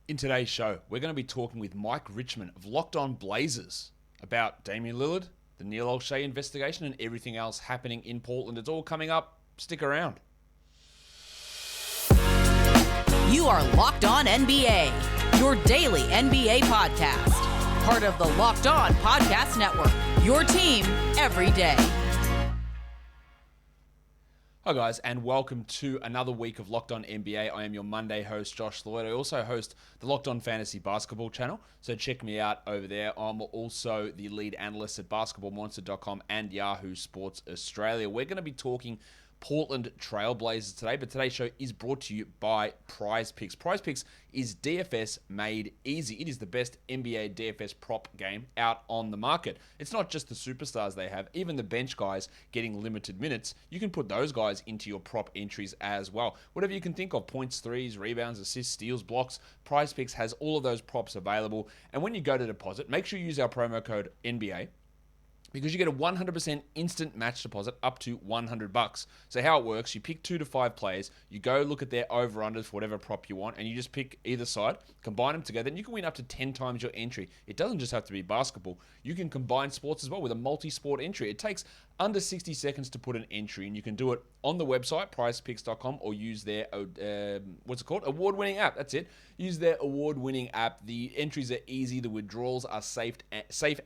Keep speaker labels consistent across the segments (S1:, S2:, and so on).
S1: In today's show, we're going to be talking with Mike Richman of Locked On Blazers about Damian Lillard, the Neil Olshey investigation, and everything else happening in Portland. It's all coming up. Stick around.
S2: You are Locked On NBA, your daily NBA podcast. Part of the Locked On Podcast Network, your team every day.
S1: Hi guys, and welcome to another week of Locked On NBA. I am your Monday host, Josh Lloyd. I also host the Locked On Fantasy Basketball channel, so check me out over there. I'm also the lead analyst at basketballmonster.com and Yahoo Sports Australia. We're going to be talking Portland Trailblazers today, but today's show is brought to you by Prize Picks. Prize Picks is DFS made easy. It is the best NBA DFS prop game out on the market. It's not just the superstars they have, even the bench guys getting limited minutes. You can put those guys into your prop entries as well. Whatever you can think of, points, threes, rebounds, assists, steals, blocks, Prize Picks has all of those props available. And when you go to deposit, make sure you use our promo code NBA, because you get a 100% instant match deposit up to $100. So how it works, you pick 2 to 5 players, you go look at their over-unders for whatever prop you want, and you just pick either side, combine them together, and you can win up to 10 times your entry. It doesn't just have to be basketball. You can combine sports as well with a multi-sport entry. It takes under 60 seconds to put an entry, and you can do it on the website, prizepicks.com, or use their, award-winning app. That's it. Use their award-winning app. The entries are easy. The withdrawals are safe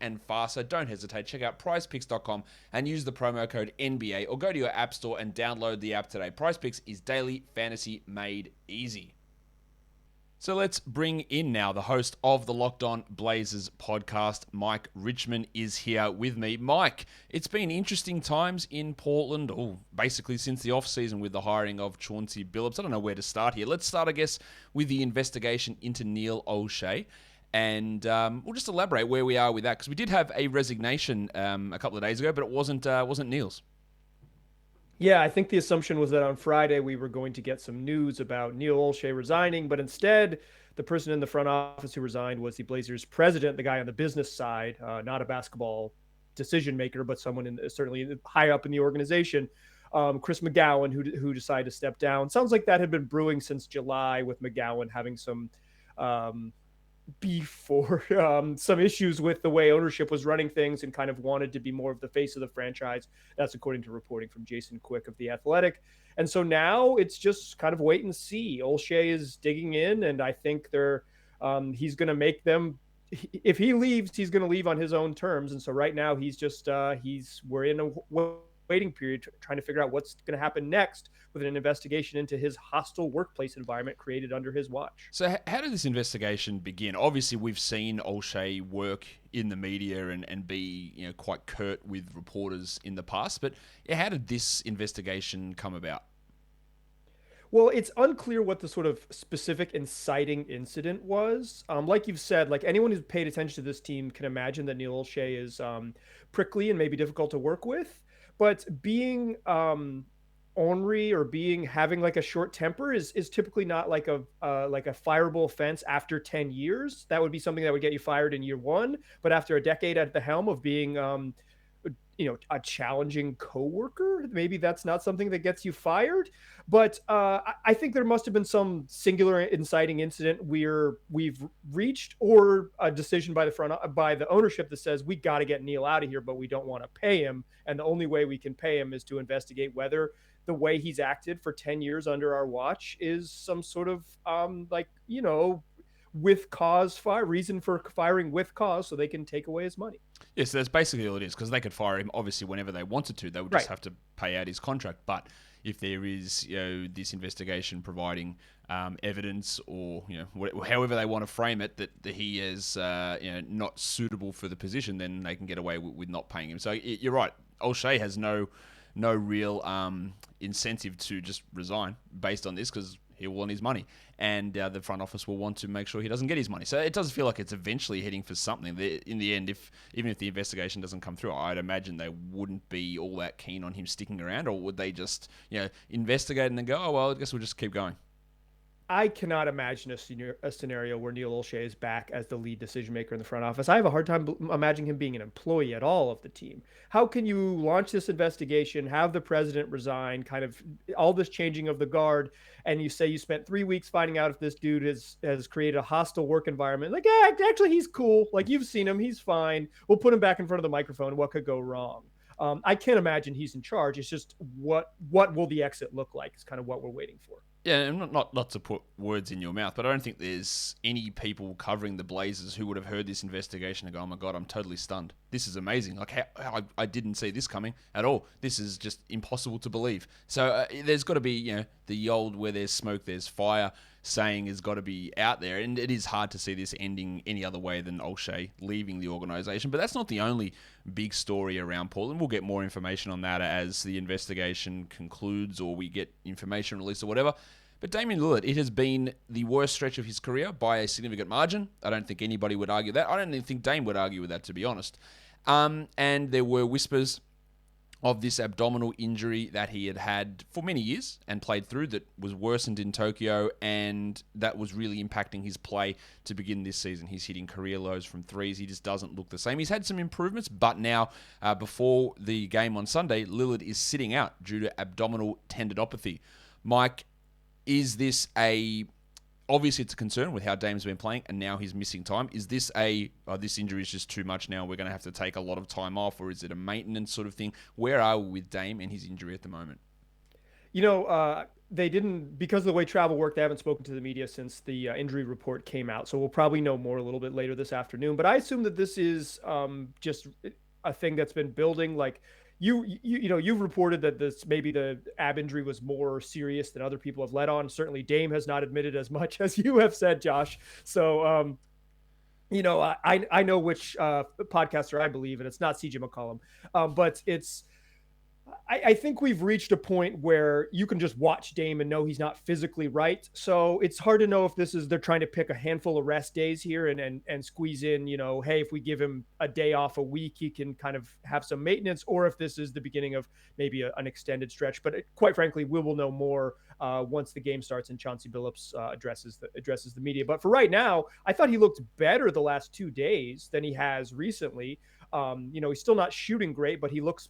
S1: and fast, so don't hesitate. Check out prizepicks.com and use the promo code NBA, or go to your app store and download the app today. Prize Picks is daily fantasy made easy. So let's bring in now the host of the Locked On Blazers podcast. Mike Richman is here with me. Mike, it's been interesting times in Portland, basically since the offseason with the hiring of Chauncey Billups. I don't know where to start here. Let's start, I guess, with the investigation into Neil Olshey. And we'll just elaborate where we are with that, because we did have a resignation a couple of days ago, but it wasn't Neil's.
S3: Yeah, I think the assumption was that on Friday we were going to get some news about Neil Olshey resigning, but instead the person in the front office who resigned was the Blazers president, the guy on the business side, not a basketball decision maker, but someone certainly high up in the organization, Chris McGowan, who decided to step down. Sounds like that had been brewing since July, with McGowan having some beef or some issues with the way ownership was running things and kind of wanted to be more of the face of the franchise. That's according to reporting from Jason Quick of The Athletic. And so now it's just kind of wait and see. Olshey is digging in, and I think he's going to make them, if he leaves, he's going to leave on his own terms. And so right now he's just, we're in a waiting period, trying to figure out what's going to happen next with an investigation into his hostile workplace environment created under his watch.
S1: So how did this investigation begin? Obviously, we've seen Olshey work in the media and be quite curt with reporters in the past, but how did this investigation come about?
S3: Well, it's unclear what the sort of specific inciting incident was. Like you've said, like anyone who's paid attention to this team can imagine that Neil Olshey is prickly and maybe difficult to work with. But being ornery or having like a short temper is typically not like a fireable offense after 10 years. That would be something that would get you fired in year one. But after a decade at the helm of being a challenging coworker, maybe that's not something that gets you fired. But I think there must have been some singular inciting incident where we've reached, or a decision by the ownership that says we got to get Neil out of here, but we don't want to pay him, and the only way we can pay him is to investigate whether the way he's acted for 10 years under our watch is some sort of with cause reason for firing with cause, so they can take away his money.
S1: Yes, that's basically all it is, because they could fire him obviously whenever they wanted to. They would just have to pay out his contract. But if there is this investigation providing evidence, or however they want to frame it, that he is not suitable for the position, then they can get away with not paying him. So you're right. Olshey has no real incentive to just resign based on this, because he'll want his money, and the front office will want to make sure he doesn't get his money. So it does feel like it's eventually heading for something. In the end, even if the investigation doesn't come through, I'd imagine they wouldn't be all that keen on him sticking around, or would they just investigate and then go, oh well, I guess we'll just keep going?
S3: I cannot imagine a scenario where Neil Olshey is back as the lead decision maker in the front office. I have a hard time imagining him being an employee at all of the team. How can you launch this investigation, have the president resign, kind of all this changing of the guard, and you say you spent 3 weeks finding out if this dude has created a hostile work environment? Like, yeah, actually, he's cool. Like, you've seen him, he's fine. We'll put him back in front of the microphone. What could go wrong? I can't imagine he's in charge. It's just what will the exit look like is kind of what we're waiting for.
S1: Yeah, and not to put words in your mouth, but I don't think there's any people covering the Blazers who would have heard this investigation and go, oh my God, I'm totally stunned. This is amazing. Like, I didn't see this coming at all. This is just impossible to believe. So there's got to be, the old where there's smoke, there's fire saying has got to be out there. And it is hard to see this ending any other way than Olshey leaving the organization. But that's not the only big story around Portland. We'll get more information on that as the investigation concludes or we get information released or whatever. But Damian Lillard, it has been the worst stretch of his career by a significant margin. I don't think anybody would argue that. I don't even think Dame would argue with that, to be honest. And there were whispers of this abdominal injury that he had had for many years and played through that was worsened in Tokyo, and that was really impacting his play to begin this season. He's hitting career lows from threes. He just doesn't look the same. He's had some improvements, but now, before the game on Sunday, Lillard is sitting out due to abdominal tendinopathy. Mike, is this obviously it's a concern with how Dame's been playing and now he's missing time. Is this this injury is just too much now, we're going to have to take a lot of time off, or is it a maintenance sort of thing? Where are we with Dame and his injury at the moment?
S3: They didn't, because of the way travel worked, they haven't spoken to the media since the injury report came out. So we'll probably know more a little bit later this afternoon. But I assume that this is just a thing that's been building. Like, you've reported that this maybe the ab injury was more serious than other people have let on. Certainly Dame has not admitted as much as you have said, Josh. So, I know which podcaster I believe, and it's not CJ McCollum, but I think we've reached a point where you can just watch Dame and know he's not physically right. So it's hard to know if they're trying to pick a handful of rest days here and squeeze in, hey, if we give him a day off a week, he can kind of have some maintenance, or if this is the beginning of maybe an extended stretch. But quite frankly, we will know more once the game starts and Chauncey Billups addresses the media. But for right now, I thought he looked better the last 2 days than he has recently. He's still not shooting great, but he looks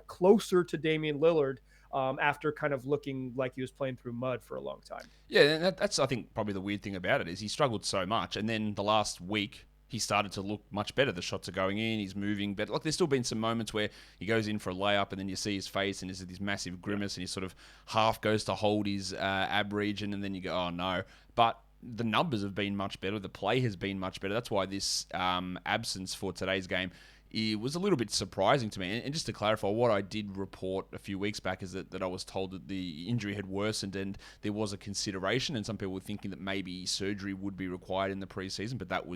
S3: closer to Damian Lillard after kind of looking like he was playing through mud for a long time.
S1: Yeah, and that's, I think, probably the weird thing about it is he struggled so much, and then the last week he started to look much better. The shots are going in, he's moving better. Like, there's still been some moments where he goes in for a layup and then you see his face and there's this massive grimace and he sort of half goes to hold his ab region and then you go, oh no. But the numbers have been much better. The play has been much better. That's why this absence for today's game, it was a little bit surprising to me. And just to clarify, what I did report a few weeks back is that I was told that the injury had worsened and there was a consideration, and some people were thinking that maybe surgery would be required in the preseason, but that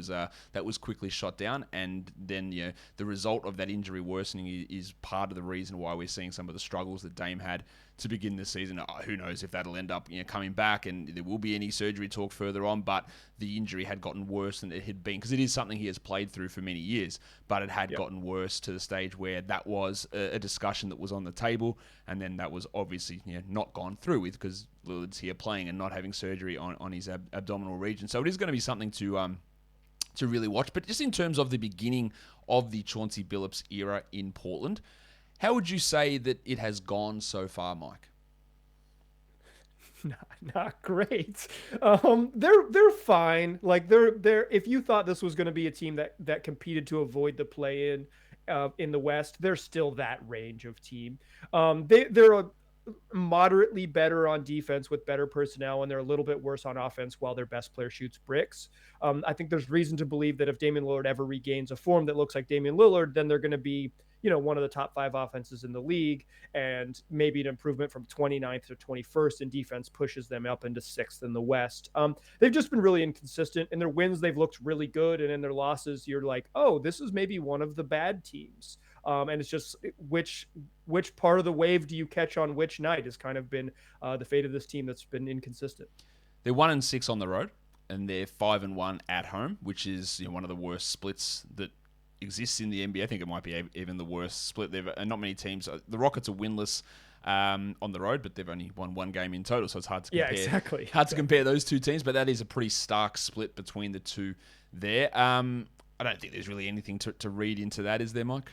S1: was quickly shot down. And then the result of that injury worsening is part of the reason why we're seeing some of the struggles that Dame had to begin the season. Who knows if that'll end up coming back and there will be any surgery talk further on, but the injury had gotten worse than it had been, because it is something he has played through for many years, but it had gotten worse to the stage where that was a discussion that was on the table, and then that was obviously not gone through with, because Lillard's here playing and not having surgery on his abdominal region. So it is going to be something to really watch. But just in terms of the beginning of the Chauncey Billups era in Portland, how would you say that it has gone so far, Mike?
S3: Not great. They're fine. Like they're if you thought this was going to be a team that competed to avoid the play in the West, they're still that range of team. They're moderately better on defense with better personnel, and they're a little bit worse on offense while their best player shoots bricks. I think there's reason to believe that if Damian Lillard ever regains a form that looks like Damian Lillard, then they're going to be one of the top 5 offenses in the league, and maybe an improvement from 29th to 21st in defense pushes them up into 6th in the West. They've just been really inconsistent. In their wins, they've looked really good, and in their losses, you're like, oh, this is maybe one of the bad teams. And it's just which part of the wave do you catch on which night has kind of been the fate of this team that's been inconsistent.
S1: They're 1-6 on the road, and they're 5-1 at home, which is one of the worst splits that exists in the NBA. I think it might be even the worst split. There are not many teams. The Rockets are winless on the road, but they've only won one game in total, so it's hard to compare.
S3: Yeah, exactly.
S1: Hard to compare those two teams, but that is a pretty stark split between the two there. I don't think there's really anything to read into that, is there, Mike?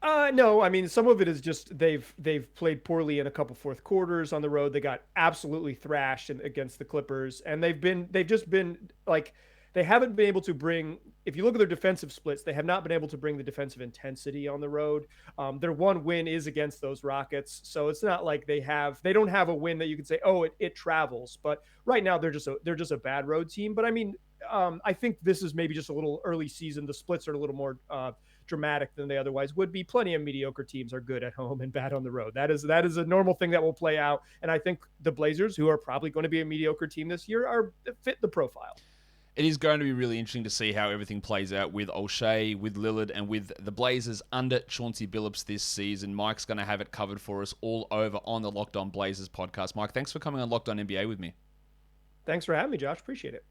S3: No, I mean, some of it is just they've played poorly in a couple fourth quarters on the road. They got absolutely thrashed against the Clippers, and they've just been like, they haven't been able to bring. If you look at their defensive splits, they have not been able to bring the defensive intensity on the road. Their one win is against those Rockets, so it's not like they don't have a win that you could say, oh, it travels. But right now they're just a bad road team. But I mean, I think this is maybe just a little early season. The splits are a little more dramatic than they otherwise would be. Plenty of mediocre teams are good at home and bad on the road. That is a normal thing that will play out. And I think the Blazers, who are probably going to be a mediocre team this year, fit the profile.
S1: It is going to be really interesting to see how everything plays out with Olshey, with Lillard, and with the Blazers under Chauncey Billups this season. Mike's going to have it covered for us all over on the Locked On Blazers podcast. Mike, thanks for coming on Locked On NBA with me.
S3: Thanks for having me, Josh. Appreciate it.